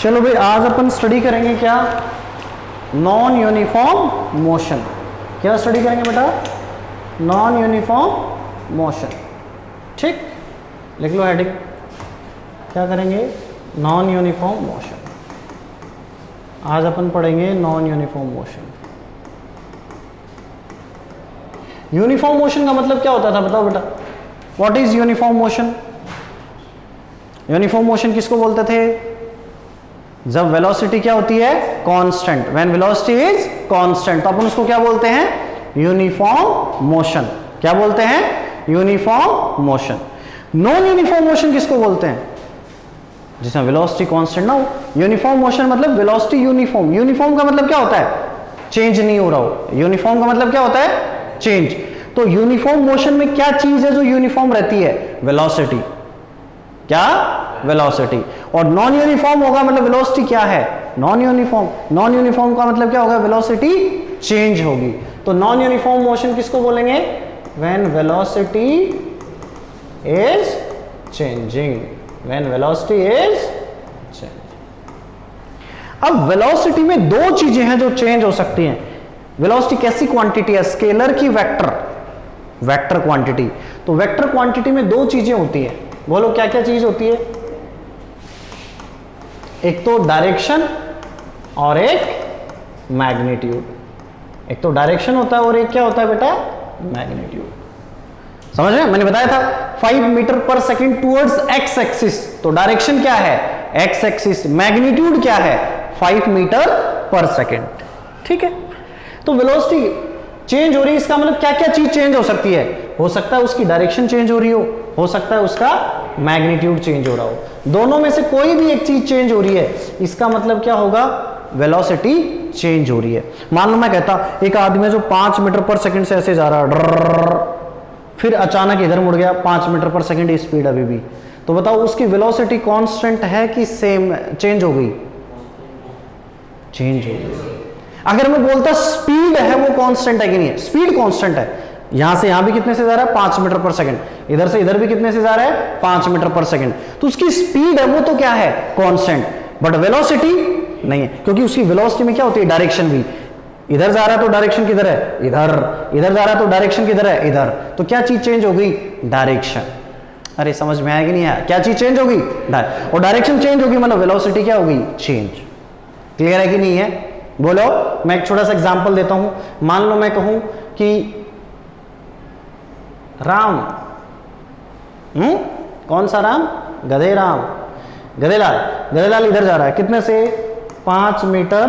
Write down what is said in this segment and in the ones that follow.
चलो भाई, आज अपन स्टडी करेंगे क्या? Non uniform motion. क्या स्टडी करेंगे बेटा? Non uniform motion. ठीक, लिख लो हेडिंग। क्या करेंगे? Non uniform motion. आज अपन पढ़ेंगे non uniform motion. Uniform motion का मतलब क्या होता था बताओ बेटा? What is uniform motion? Uniform motion किसको बोलते थे? जब वेलोसिटी क्या होती है? Constant. When velocity is constant तो अपन उसको क्या बोलते हैं? Uniform motion. क्या बोलते हैं? Uniform motion. Non uniform motion किसको बोलते हैं? जिसमें वेलोसिटी कांस्टेंट ना हो। यूनिफॉर्म मोशन मतलब वेलोसिटी यूनिफॉर्म। यूनिफॉर्म का मतलब क्या होता है? चेंज नहीं हो रहा हो। यूनिफॉर्म का मतलब क्या होता है? चेंज। तो यूनिफॉर्म मोशन में क्या चीज है जो यूनिफॉर्म रहती है? वेलोसिटी। क्या? वेलोसिटी। और नॉन यूनिफॉर्म होगा मतलब वेलोसिटी क्या है? Non uniform. नॉन यूनिफॉर्म का मतलब क्या होगा? वेलोसिटी चेंज होगी। तो नॉन यूनिफॉर्म मोशन किसको बोलेंगे? When velocity is changing. When velocity is changing. अब वेलोसिटी में दो चीजें हैं जो चेंज हो सकती हैं। वेलोसिटी कैसी क्वांटिटी है? स्केलर की वेक्टर? Vector quantity. तो वेक्टर क्वांटिटी में दो चीजें होती हैं। बोलो क्या क्या चीज होती है? एक तो डायरेक्शन और एक मैग्नीट्यूड। एक तो डायरेक्शन होता है और एक क्या होता है बेटा? मैग्नीट्यूड। समझ रहे हैं? मैंने बताया था 5 मीटर पर सेकंड टुवर्ड्स एक्स एक्सिस। तो डायरेक्शन क्या है? X axis. मैग्नीट्यूड क्या है? 5 मीटर पर सेकंड। ठीक है, तो वेलोसिटी चेंज हो रही है, इसका मतलब क्या क्या चीज चेंज हो सकती है? हो सकता है उसकी डायरेक्शन चेंज हो रही हो सकता है उसका मैग्नीट्यूड चेंज हो रहा हो। दोनों में से कोई भी एक चीज चेंज हो रही है, इसका मतलब क्या होगा? वेलोसिटी चेंज हो रही है। मान लो मैं कहता एक आदमी जो 5 मीटर पर सेकंड से ऐसे जा रहा है, फिर अचानक इधर मुड़ गया 5 मीटर पर सेकंड स्पीड अभी भी, तो बताओ उसकी वेलोसिटी कांस्टेंट है कि सेम? चेंज हो गई? चेंज हो गई। अगर मैं बोलता स्पीड है वो कांस्टेंट है कि नहीं है? स्पीड कांस्टेंट है। यहां से यहां भी कितने से जा रहा है? 5 मीटर पर सेकंड। इधर से इधर भी कितने से जा रहा है? 5 मीटर पर सेकंड। तो उसकी स्पीड है वो तो क्या है? कांस्टेंट। बट वेलोसिटी नहीं है, क्योंकि उसकी वेलोसिटी में क्या होती है? डायरेक्शन भी। इधर जा रहा है तो डायरेक्शन किधर है? इधर। इधर जा रहा है तो डायरेक्शन किधर है? इधर। तो क्या चीज चेंज हो गई? डायरेक्शन। अरे समझ में आया कि नहीं आया? क्या चीज चेंज होगी? और डायरेक्शन चेंज होगी मतलब वेलोसिटी क्या होगी? चेंज। क्लियर है कि नहीं है? बोलो। मैं एक छोटा सा एग्जांपल देता हूं। मान लो मैं कहूं कि राम, कौन सा राम? गधे राम। गधेलाल। गधेलाल इधर जा रहा है कितने से? 5 मीटर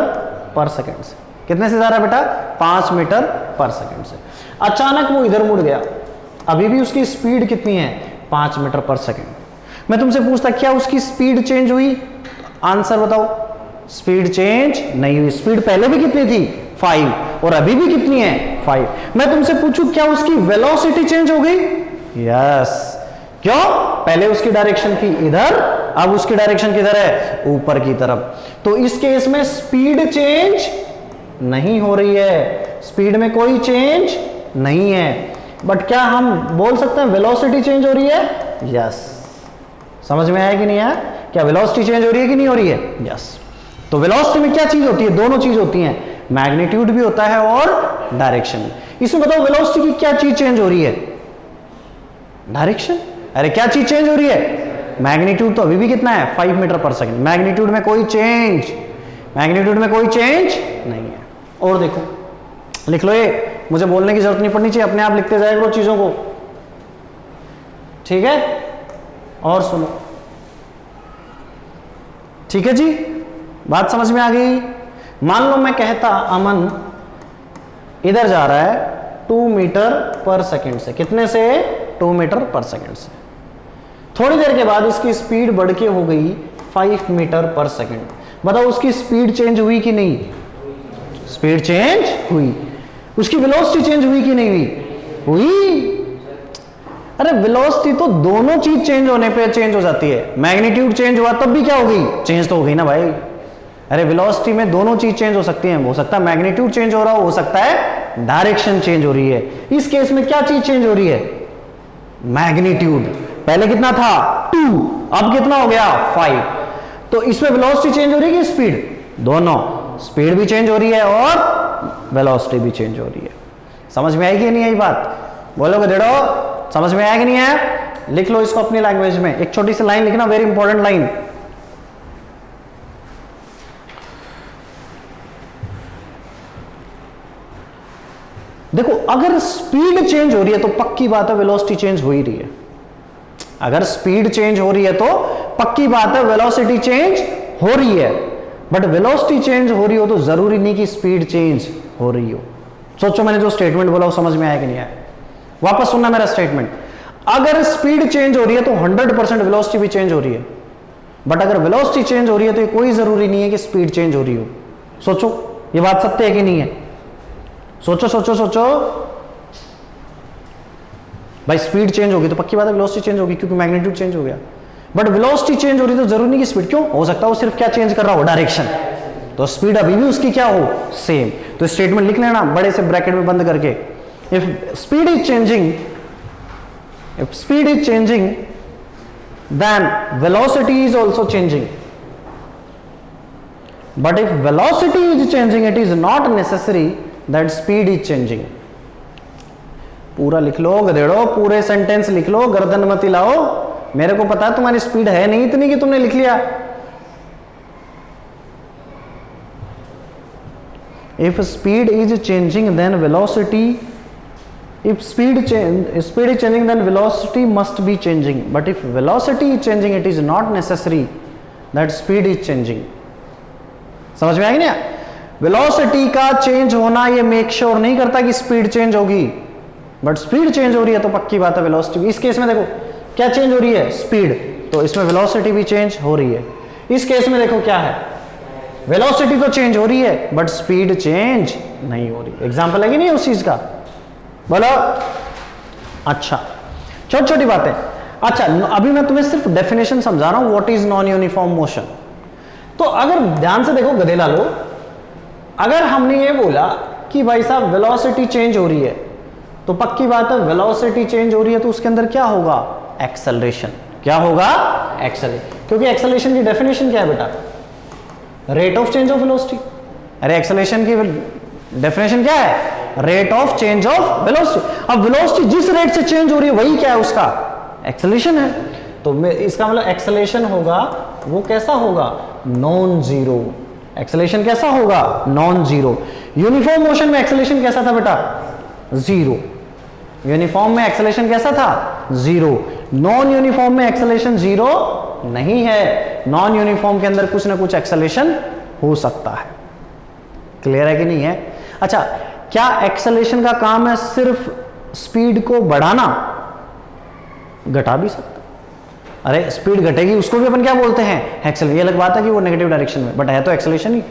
पर सेकंड से। कितने से जा रहा है बेटा? 5 मीटर पर सेकंड से। अचानक वो इधर मुड़ गया, अभी भी उसकी स्पीड कितनी है? 5 मीटर पर सेकंड। मैं तुमसे पूछता क्या उसकी स्पीड चेंज हुई? आंसर बताओ। स्पीड चेंज नहीं हुई। स्पीड पहले भी कितनी थी? 5 और अभी भी कितनी है? 5। मैं तुमसे पूछूं क्या उसकी वेलोसिटी चेंज हो गई? यस। क्यों? पहले उसकी डायरेक्शन थी इधर, अब उसकी डायरेक्शन किधर है? ऊपर की तरफ। तो इस केस में स्पीड चेंज नहीं हो रही है। स्पीड में कोई चेंज नहीं है। बट क्या हम बोल सकते हैं वेलोसिटी चेंज हो रही है? यस। समझ में आया कि नहीं आया? क्या वेलोसिटी चेंज हो रही है कि नहीं हो रही है? यस। तो वेलोसिटी में क्या चीज होती है? दोनों चीज होती हैं। मैग्नीट्यूड भी होता है और डायरेक्शन। इसमें बताओ वेलोसिटी की क्या चीज चेंज हो रही है? डायरेक्शन। अरे क्या चीज चेंज हो रही है? मैग्नीट्यूड तो अभी भी कितना है? 5 मीटर पर सेकंड। मैग्नीट्यूड में कोई चेंज, मैग्नीट्यूड में कोई चेंज नहीं है। और देखो, लिख लो ये, मुझे बोलने की जरूरत नहीं पड़नी चाहिए, अपने आप लिखते जाया करो चीजों को। ठीक है? और सुनो। ठीक है जी, बात समझ में आ गई? मान लो मैं कहता अमन इधर जा रहा है 2 मीटर पर सेकंड से। कितने से? 2 मीटर पर सेकंड से। थोड़ी देर के बाद इसकी स्पीड बढ़ के हो गई 5 मीटर पर सेकंड। बताओ उसकी स्पीड चेंज हुई कि नहीं? स्पीड चेंज हुई। उसकी वेलोसिटी चेंज हुई कि नहीं हुई? हुई। अरे वेलोसिटी तो दोनों चीज चेंज होने पे चेंज हो जाती है। मैग्नीट्यूड चेंज हुआ तब भी क्या हो गई? चेंज तो हो गई ना भाई। अरे वेलोसिटी में दोनों चीज चेंज हो सकती हैं। हो सकता है मैग्नीट्यूड चेंज हो रहा हो सकता है डायरेक्शन चेंज हो रही है। इस केस में क्या चीज चेंज हो रही है? मैग्नीट्यूड। पहले कितना था? 2, अब कितना हो गया? 5। तो इसमें वेलोसिटी चेंज हो रही है कि स्पीड? दोनों, स्पीड भी चेंज हो रही है और वेलोसिटी भी चेंज हो रही है। समझ में आएगी नहीं आई बात? बोलोगे डेढ़ो समझ में आया कि नहीं है? लिख लो इसको अपनी लैंग्वेज में, एक छोटी सी लाइन लिखना, वेरी इंपॉर्टेंट लाइन। देखो अगर स्पीड चेंज हो रही है तो पक्की बात है वेलोसिटी चेंज हो ही रही है। अगर स्पीड चेंज हो रही है तो पक्की बात है वेलोसिटी चेंज हो रही है। बट वेलोसिटी चेंज हो रही हो तो जरूरी नहीं कि स्पीड चेंज हो रही हो। सोचो मैंने जो स्टेटमेंट बोला वो समझ में आया कि नहीं आया? वापस सुनना मेरा स्टेटमेंट। अगर स्पीड चेंज हो रही है तो 100% वेलोसिटी भी चेंज हो रही है। बट अगर वेलोसिटी चेंज हो रही है तो ये कोई जरूरी नहीं है कि स्पीड चेंज हो रही हो। सोचो ये बात सत्य है कि नहीं है? सोचो सोचो सोचो भाई, स्पीड चेंज होगी तो पक्की बात है वेलोसिटी चेंज होगी, क्योंकि मैग्नीट्यूड चेंज हो गया। बट वेलोसिटी चेंज हो रही तो जरूरी नहीं कि स्पीड, क्यों हो सकता है वो सिर्फ क्या चेंज कर रहा हो? डायरेक्शन। तो स्पीड अभी भी उसकी क्या हो? सेम। तो स्टेटमेंट लिख लेना बड़े से ब्रैकेट में बंद करके, if speed is changing then velocity is also changing, but if velocity is changing it is not necessary that speed is changing। पूरा लिख लो गधेड़ो, पूरे सेंटेंस लिख लो, गर्दन मत हिलाओ। मेरे को पता है तुम्हारी स्पीड है नहीं इतनी कि तुमने लिख लिया। if speed is changing then velocity, if speed is changing then velocity must be changing, but if velocity is changing it is not necessary that speed is changing। समझ में आएगी ना? वेलोसिटी का चेंज होना ये मेक श्योर नहीं करता कि स्पीड चेंज होगी, बट स्पीड चेंज हो रही है तो पक्की बात है वेलोसिटी। इस केस में देखो क्या चेंज हो रही है? स्पीड, तो इसमें वेलोसिटी भी चेंज हो रही है। इस केस में देखो क्या है? वेलोसिटी तो चेंज हो रही है बट स्पीड चेंज नहीं हो रही। एग्जांपल है कि नहीं उस चीज का? बोलो। अच्छा छोटी छोटी बातें। अच्छा अभी मैं तुम्हें सिर्फ डेफिनेशन समझा रहा हूं, what is non uniform motion. तो अगर ध्यान से देखो गधेला लो, अगर हमने ये बोला कि भाई साहब वेलोसिटी चेंज हो रही है तो पक्की बात है वेलोसिटी चेंज हो रही है तो उसके अंदर क्या होगा? एक्सेलरेशन। क्या होगा? एक्सेलरेशन। क्योंकि एक्सेलरेशन की डेफिनेशन क्या है बेटा? Rate of change of velocity. अरे एक्सेलरेशन की डेफिनेशन क्या है? Rate of change of velocity. अब वेलोसिटी जिस रेट से चेंज हो रही है वही क्या है? उसका एक्सेलरेशन है। तो इसका मतलब एक्सेलरेशन होगा वो कैसा होगा? Non zero. एक्सेलरेशन कैसा होगा? Non zero. यूनिफॉर्म मोशन में एक्सेलरेशन कैसा था बेटा? जीरो। यूनिफॉर्म में एक्सेलरेशन कैसा था? जीरो। नॉन यूनिफॉर्म में एक्सेलरेशन जीरो नहीं है। नॉन यूनिफॉर्म के अंदर कुछ ना कुछ एक्सेलरेशन हो सकता है। क्लियर है कि नहीं है? अच्छा क्या एक्सेलरेशन का काम है सिर्फ स्पीड को बढ़ाना? घटा भी सकता। अरे स्पीड घटेगी उसको भी अपन क्या बोलते हैं? एक्सेलरेशन। ये अलग बात है कि वो नेगेटिव डायरेक्शन में, बट है तो एक्सेलरेशन ही।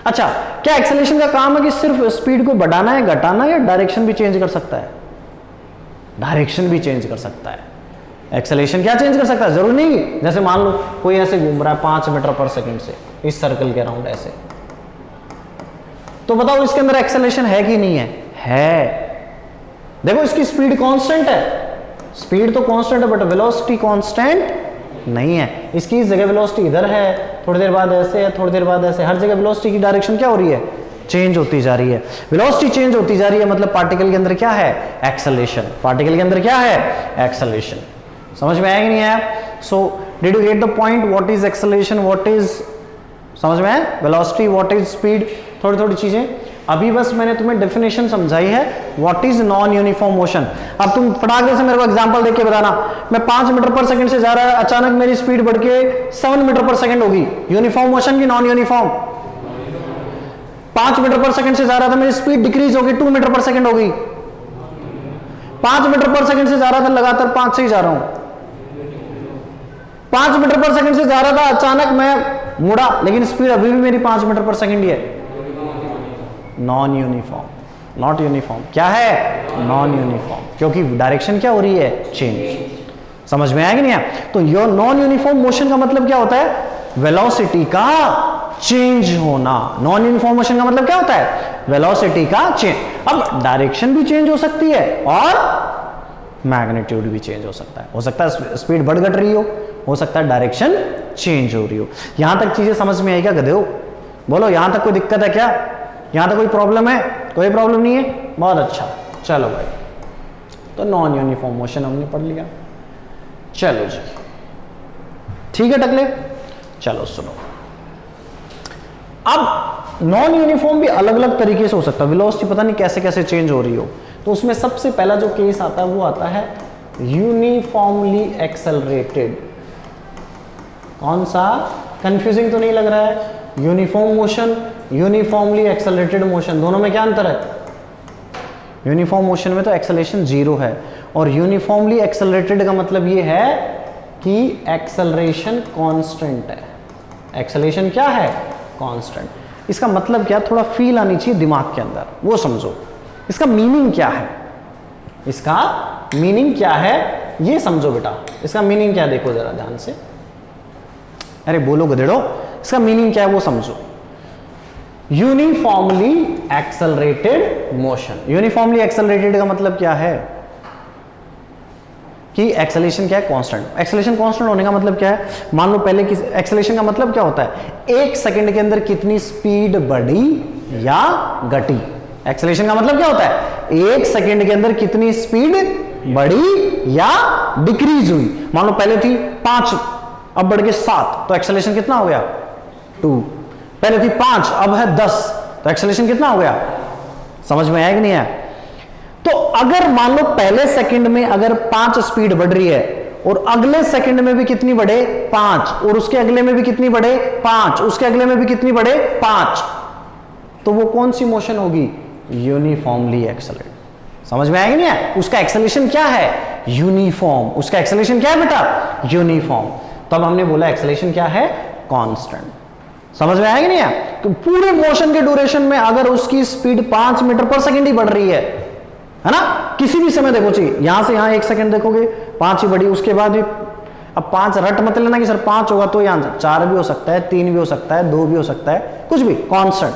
अच्छा क्या एक्सेलरेशन का काम है कि सिर्फ स्पीड को बढ़ाना है, घटाना, या डायरेक्शन भी चेंज कर सकता है? डायरेक्शन भी चेंज कर सकता है। एक्सेलरेशन क्या चेंज कर सकता है? जरूर नहीं। जैसे मान लो कोई ऐसे घूम रहा है 5 मीटर पर सेकंड से इस सर्कल के अराउंड ऐसे, तो बताओ इसके अंदर एक्सेलरेशन है कि नहीं है? है। देखो इसकी स्पीड कांस्टेंट है, स्पीड तो कांस्टेंट है बट वेलोसिटी कांस्टेंट नहीं है। इसकी इस जगह वेलोसिटी इधर है, थोड़ी देर बाद ऐसे है, थोड़ी देर बाद ऐसे, हर जगह वेलोसिटी की डायरेक्शन क्या हो रही है? चेंज होती जा रही है। वेलोसिटी चेंज होती जा रही है मतलब पार्टिकल के अंदर क्या है? एक्सेलरेशन। पार्टिकल के अंदर क्या है? एक्सेलरेशन। समझ में आया कि नहीं आया? So did you get the point? What is acceleration, what is, समझ में आया? वेलोसिटी, व्हाट इज स्पीड, थोड़ी थोड़ी चीजें। अभी बस मैंने तुम्हें डेफिनेशन समझाई है what is non uniform motion. अब तुम फटाक से मेरे को एग्जांपल देके बताना, मैं 5 मीटर पर सेकंड से जा रहा है, अचानक मेरी स्पीड बढ़ के 7 मीटर पर सेकंड होगी, यूनिफॉर्म मोशन की नॉन यूनिफॉर्म? 5 मीटर पर सेकंड से जा रहा था, मेरी स्पीड डिक्रीज होगी, 2 मीटर पर सेकंड होगी। 5 मीटर पर सेकंड से जा रहा था, लगातार 5 से ही जा रहा हूं। 5 मीटर पर सेकंड से जा रहा था, अचानक मैं मुड़ा, लेकिन स्पीड अभी भी मेरी 5 मीटर पर सेकंड ही है। Non uniform, not uniform. क्या है? नॉन यूनिफॉर्म, क्योंकि डायरेक्शन क्या हो रही है? चेंज। समझ में आया कि नहीं आया? तो योर नॉन यूनिफॉर्म मोशन का मतलब क्या होता है? वेलोसिटी का चेंज होना। नॉन यूनिफॉर्म मोशन का मतलब क्या होता है? वेलोसिटी का चेंज। अब डायरेक्शन भी चेंज हो सकती है और मैग्नीट्यूड भी चेंज हो सकता है स्पीड बढ़ घट रही हो सकता है डायरेक्शन चेंज हो रही हो। यहां तक चीजें समझ में आई क्या गधे हो? बोलो यहां तक कोई दिक्कत है क्या? यहां तक कोई प्रॉब्लम है? कोई प्रॉब्लम नहीं है, बहुत अच्छा। चलो भाई, तो नॉन यूनिफॉर्म मोशन हमने पढ़ लिया। चलो जी ठीक है टकले, चलो सुनो। अब नॉन यूनिफॉर्म भी अलग अलग तरीके से हो सकता है, वेलोसिटी पता नहीं कैसे कैसे चेंज हो रही हो। तो उसमें सबसे पहला जो केस आता है वो आता है यूनिफॉर्मली एक्सेलरेटेड। कौन सा? कंफ्यूजिंग तो नहीं लग रहा है? Uniform motion, uniformly accelerated motion, दोनों में क्या अंतर है? यूनिफॉर्म मोशन में तो एक्सेलरेशन 0 है, और यूनिफॉर्मली एक्सेलरेटेड का मतलब ये है कि एक्सेलरेशन कांस्टेंट है। एक्सेलरेशन क्या है? कांस्टेंट। इसका मतलब क्या? थोड़ा फील आनी चाहिए दिमाग के अंदर, वो समझो। इसका मीनिंग क्या है? इसका मीनिंग क्या है ये समझो बेटा। इसका मीनिंग क्या है देखो जरा ध्यान से। अरे बोलो गधेड़ो, इसका मीनिंग क्या है वो समझो। Uniformly accelerated motion, uniformly accelerated का मतलब क्या है कि एक्सेलरेशन क्या है? कांस्टेंट। एक्सेलरेशन कांस्टेंट होने का मतलब क्या है? मान लो पहले किस एक्सेलरेशन का मतलब क्या होता है? 1 सेकंड के अंदर कितनी स्पीड बढ़ी या घटी। एक्सेलरेशन का मतलब क्या होता है? 1 सेकंड के अंदर कितनी स्पीड बढ़ी या डिक्रीज हुई। मान लो पहले थी 5, अब बढ़ के 7, तो एक्सेलरेशन कितना हो गया? 2। पहले थी 5, अब है 10, तो एक्सेलरेशन कितना हो गया? समझ में आया कि नहीं आया? तो अगर मान लो पहले सेकंड में अगर 5 स्पीड बढ़ रही है, और अगले सेकंड में भी कितनी बढ़े? 5, और उसके अगले में भी कितनी बढ़े? 5, उसके अगले में भी कितनी बढ़े? 5, तो वो कौन सी मोशन होगी? Uniformly accelerate. समझ में आएगा नहीं है? उसका एक्सेलरेशन क्या है? यूनिफॉर्म। उसका एक्सेलरेशन क्या है बेटा? यूनिफॉर्म। तब हमने बोला एक्सेलरेशन क्या है? कांस्टेंट। समझ में आएगा नहीं है? तो पूरे मोशन के ड्यूरेशन में अगर उसकी स्पीड 5 मीटर पर सेकंड ही बढ़ रही है ना, किसी भी समय देखो चाहिए, यहां से यहां 1 सेकंड देखोगे 5 ही बढ़ी, उसके बाद भी अब 5 रट मत लेना कि सर 5 होगा तो यहां 4 भी हो सकता है, 3 भी हो सकता है, 2 भी हो सकता है, कुछ भी कांस्टेंट।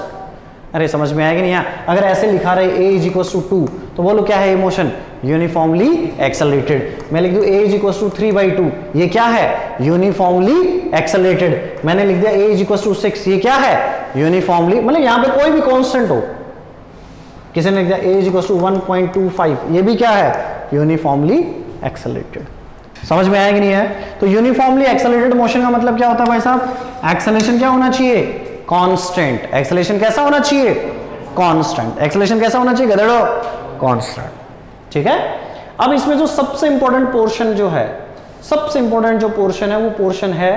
अरे समझ में आएगा नहीं? अगर ऐसे लिखा रहे a इज इक्वल टू 2, तो बोलो क्या है ये मोशन? Uniformly accelerated. मैं लिख दूं a इज इक्वल टू 3/2, ये क्या है? Uniformly accelerated. मैंने लिख दिया a इज इक्वल टू 6, ये क्या है? यूनिफॉर्मली, मतलब यहां पे कोई भी कांस्टेंट हो। किसी ने लिख दिया a इज इक्वल टू 1.25, ये भी क्या है? Uniformly accelerated. समझ में आएगा नहीं है? तो यूनिफॉर्मली एक्सेलरेटेड मोशन का मतलब क्या होता है भाई साहब? एक्सेलरेशन क्या होना चाहिए? कांस्टेंट। एक्सेलरेशन कैसा होना चाहिए? कांस्टेंट। एक्सेलरेशन कैसा होना चाहिए गधेड़ो? कांस्टेंट। ठीक है। अब इसमें जो सबसे इंपॉर्टेंट पोर्शन जो है, सबसे इंपॉर्टेंट जो पोर्शन है वो पोर्शन है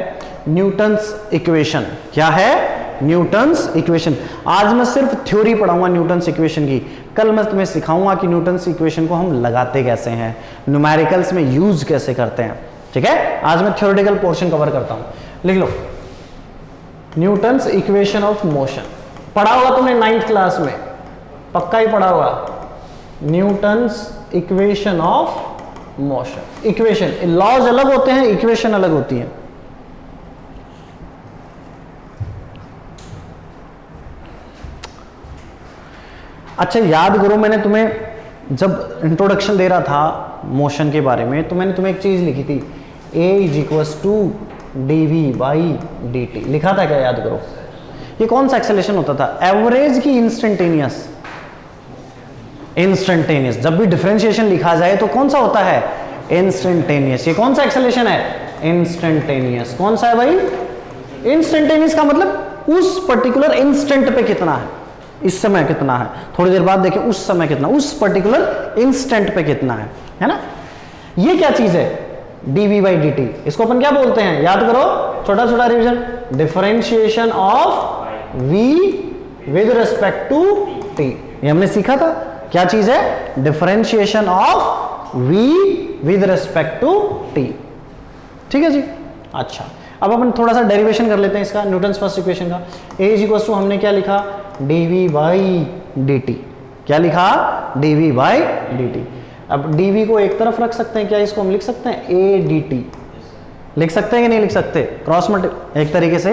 न्यूटन्स इक्वेशन। क्या है? Newton's equation. आज मैं सिर्फ थ्योरी पढ़ाऊंगा न्यूटन्स इक्वेशन की, कल मैं तुम्हें सिखाऊंगा कि न्यूटन्स इक्वेशन को हम लगाते कैसे हैं, न्यूमेरिकल्स में यूज कैसे करते हैं। ठीक है, आज मैं थ्योरेटिकल पोर्शन कवर करता हूं। लिख लो न्यूटन्स इक्वेशन ऑफ मोशन। पढ़ा होगा तुमने 9th क्लास में, पक्का ही पढ़ा होगा। Newton's equation of motion. Equation, laws अलग होते हैं, इक्वेशन अलग होती है। अच्छा याद करो, मैंने तुम्हें जब इंट्रोडक्शन दे रहा था मोशन के बारे में, तो मैंने तुम्हें एक चीज लिखी थी, a is equals to dv/dt लिखा था क्या? याद करो। ये कौन सा एक्सेलरेशन होता था? एवरेज की इंस्टेंटेनियस? इंस्टेंटेनियस। जब भी डिफरेंशिएशन लिखा जाए तो कौन सा होता है? इंस्टेंटेनियस। ये कौन सा एक्सेलरेशन है? इंस्टेंटेनियस। कौन सा है भाई? इंस्टेंटेनियस का मतलब उस पर्टिकुलर इंस्टेंट पे कितना है, इस समय कितना है, थोड़ी देर बाद देखें उस समय कितना, उस पर्टिकुलर इंस्टेंट पे कितना है ना। ये क्या चीज है? dv/dt। इसको अपन क्या बोलते हैं? याद करो, छोटा छोटा revision. Differentiation of v with respect to t। ये हमने सीखा था। क्या चीज है? Differentiation of v with respect to t। ठीक है जी। अच्छा, अब अपन थोड़ा सा डेरिवेशन कर लेते हैं इसका, न्यूटन्स फर्स्ट इक्वेशन का। a इज इक्वल टू हमने क्या लिखा? dv/dt। क्या लिखा? dv/dt। अब dv को एक तरफ रख सकते हैं क्या? इसको हम लिख सकते हैं a dt। लिख सकते हैं कि नहीं लिख सकते? क्रॉस मल्टी एक तरीके से,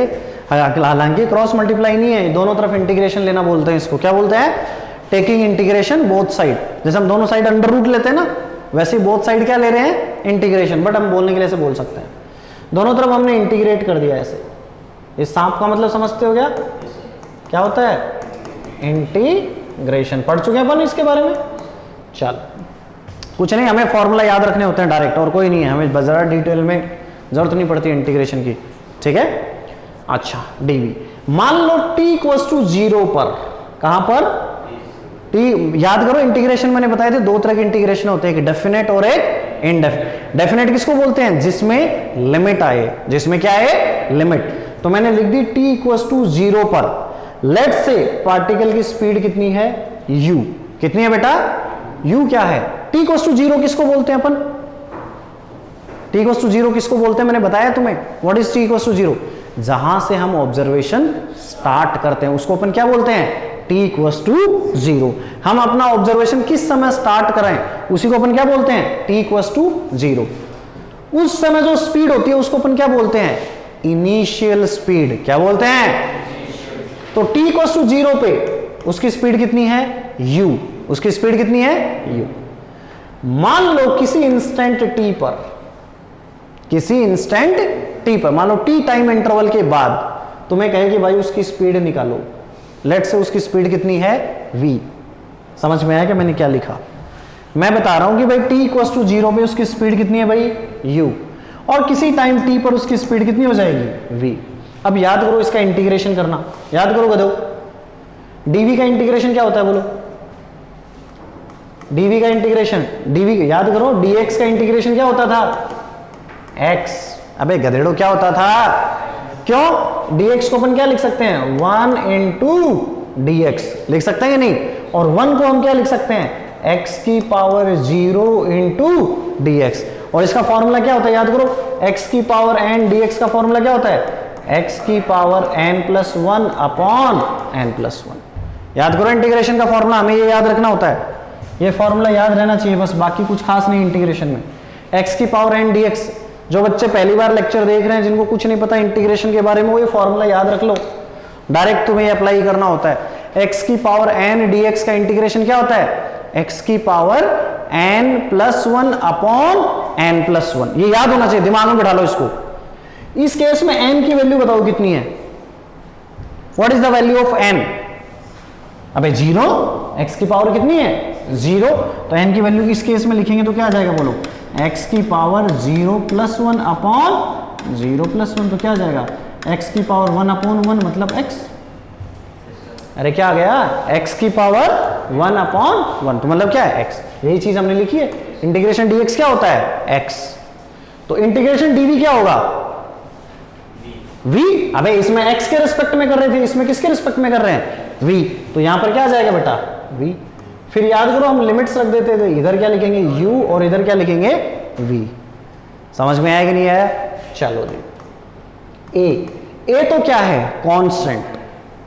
हालांकि क्रॉस मल्टीप्लाई नहीं है, दोनों तरफ इंटीग्रेशन लेना बोलते हैं इसको। क्या बोलते हैं? Taking integration both side. जैसे हम दोनों साइड अंडर रूट लेते हैं ना, वैसे बोथ साइड क्या ले रहे हैं, इंटीग्रेशन, बट हम बोलने के लिए ऐसे बोल सकते हैं, दोनों तरफ हमने इंटीग्रेट कर दिया ऐसे। इस सांप का मतलब समझते हो क्या, क्या होता है, इंटीग्रेशन। पढ़ चुके हैं अपन इसके बारे में। चल कुछ नहीं, हमें फॉर्मूला याद रखने होते हैं डायरेक्ट, और कोई नहीं है, हमें ज़रा डिटेल में जरूरत नहीं पड़ती इंटीग्रेशन की, ठीक है। अच्छा डीवी, मान लो t इक्वल्स टू 0 पर, कहां पर, t, याद करो इंटीग्रेशन मैंने बताए थे दो तरह के इंटीग्रेशन होते हैं, एक डेफिनेट और एक इनडेफिनेट। डेफिनेट किसको बोलते हैं, जिसमें लिमिट आए, जिसमें क्या है, लिमिट। तो मैंने लिख दी t इक्वल्स टू 0 पर, लेट्स से पार्टिकल की स्पीड कितनी है, u, कितनी है बेटा, u क्या है, t इक्वल्स टू 0 किसको बोलते हैं अपन, t इक्वल्स टू 0 किसको बोलते हैं, मैंने बताया तुम्हें, what is t equals to 0, जहां से हम ऑब्जर्वेशन स्टार्ट करते हैं उसको अपन क्या बोलते हैं, t इक्वल्स टू 0। हम अपना ऑब्जर्वेशन किस समय स्टार्ट करें उसी को अपन क्या बोलते हैं, t इक्वल्स टू 0। उस समय जो स्पीड होती है उसको अपन क्या बोलते हैं, इनिशियल स्पीड, क्या बोलते हैं। तो t इक्वल्स टू 0 पे उसकी स्पीड कितनी है, u, उसकी स्पीड कितनी है, u। मान लो किसी इंस्टेंट t पर, किसी इंस्टेंट t पर, मान लो t टाइम इंटरवल के बाद तुम्हें कहे कि भाई उसकी स्पीड निकालो, लेट से उसकी स्पीड कितनी है, v। समझ में आया कि मैंने क्या लिखा, मैं बता रहा हूं कि भाई t इक्वल्स टू 0 पे उसकी स्पीड कितनी है भाई, u, और किसी टाइम t पर उसकी स्पीड कितनी हो जाएगी, v। अब याद करो इसका इंटीग्रेशन करना, याद करो गधो, dv का इंटीग्रेशन क्या होता है बोलो, dv का इंटीग्रेशन, dv याद करो, dx का इंटीग्रेशन क्या होता था, x। अबे गधेड़ो क्या होता था, क्यों, dx को अपन क्या लिख सकते हैं, 1 इंटू dx लिख सकते हैं या नहीं, और 1 को हम क्या लिख सकते हैं, x की पावर 0 इंटू dx। और इसका फॉर्मूला क्या होता है, याद करो, x की पावर n dx का फॉर्मूला क्या होता है, x की power n plus 1 upon n plus 1। याद करो इंटीग्रेशन का फॉर्मूला, हमें ये याद रखना होता है, ये फॉर्मूला याद रहना चाहिए बस, बाकी कुछ खास नहीं इंटीग्रेशन में। x की पावर n dx, जो बच्चे पहली बार लेक्चर देख रहे हैं जिनको कुछ नहीं पता इंटीग्रेशन के बारे में, वो ये फॉर्मूला याद रख लो, डायरेक्ट तुम्हें अप्लाई करना होता है। x की पावर n dx का इंटीग्रेशन क्या होता है, x की power n plus 1 upon n plus 1, ये याद होना चाहिए, दिमाग में बिठा लो इसको। इस केस में n की वैल्यू बताओ कितनी है, what is the value of n, अबे 0, x की पावर कितनी है 0, तो n की वैल्यू इस केस में लिखेंगे तो क्या आ जाएगा बोलो, x की पावर 0 प्लस 1 अपॉन 0 प्लस 1, तो क्या आ जाएगा, x की पावर 1 अपॉन 1 मतलब x। अरे क्या आ गया, x की पावर 1 अपॉन 1, तो मतलब क्या है, x। यही चीज हमने लिखी है, इंटीग्रेशन dx क्या होता है, x। तो इंटीग्रेशन dv क्या होगा, v। अबे इसमें x के रिस्पेक्ट में कर रहे थे, इसमें किसके रिस्पेक्ट में कर रहे हैं, v, तो यहां पर क्या आ जाएगा बेटा, v। फिर याद करो हम लिमिट्स रख देते थे, इधर क्या लिखेंगे u और इधर क्या लिखेंगे v। समझ में आया कि नहीं आया, चलो जी। a तो क्या है, कांस्टेंट,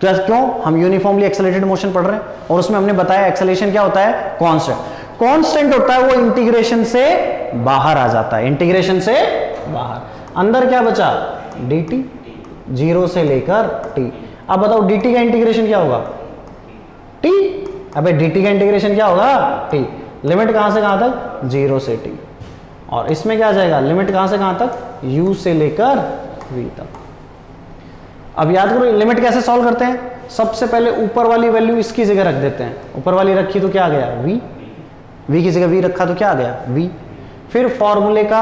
क्यों, हम यूनिफॉर्मली एक्सेलरेटेड मोशन पढ़ रहे हैं और उसमें हमने बताया एक्सेलरेशन क्या होता है, कांस्टेंट। कांस्टेंट होता है वो इंटीग्रेशन से बाहर आ जाता है, इंटीग्रेशन से बाहर, अंदर क्या बचा, dt, 0 से लेकर t। अब बताओ dt का इंटीग्रेशन क्या होगा, t। अबे dt का इंटीग्रेशन क्या होगा, t। लिमिट कहां से कहां तक, 0 से t, और इसमें क्या आ जाएगा, लिमिट कहां से कहां तक, u से लेकर v तक। अब याद करो लिमिट कैसे सॉल्व करते हैं, सबसे पहले ऊपर वाली वैल्यू इसकी जगह रख देते हैं, ऊपर वाली रखी तो क्या आ गया v, v की जगह v रखा तो क्या आ गया v। फिर फॉर्मूले का